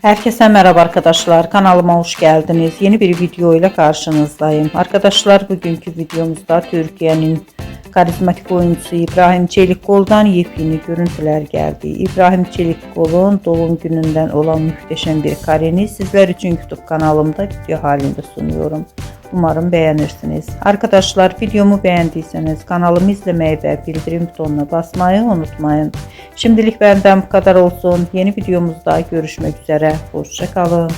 Herkese merhaba arkadaşlar. Kanalıma hoş geldiniz. Yeni bir video ile karşınızdayım. Arkadaşlar bugünkü videomuzda Türkiye'nin karizmatik oyuncusu İbrahim Çelikkol'dan yepyeni görüntüler geldi. İbrahim Çelikkol'un doğum gününden olan muhteşem bir kareni sizler için YouTube kanalımda video halinde sunuyorum. Umarım beğenirsiniz. Arkadaşlar videomu beğendiyseniz kanalımı izlemeyi ve bildirim butonuna basmayı unutmayın. Şimdilik benden bu kadar olsun. Yeni videomuzda görüşmek üzere. Hoşça kalın.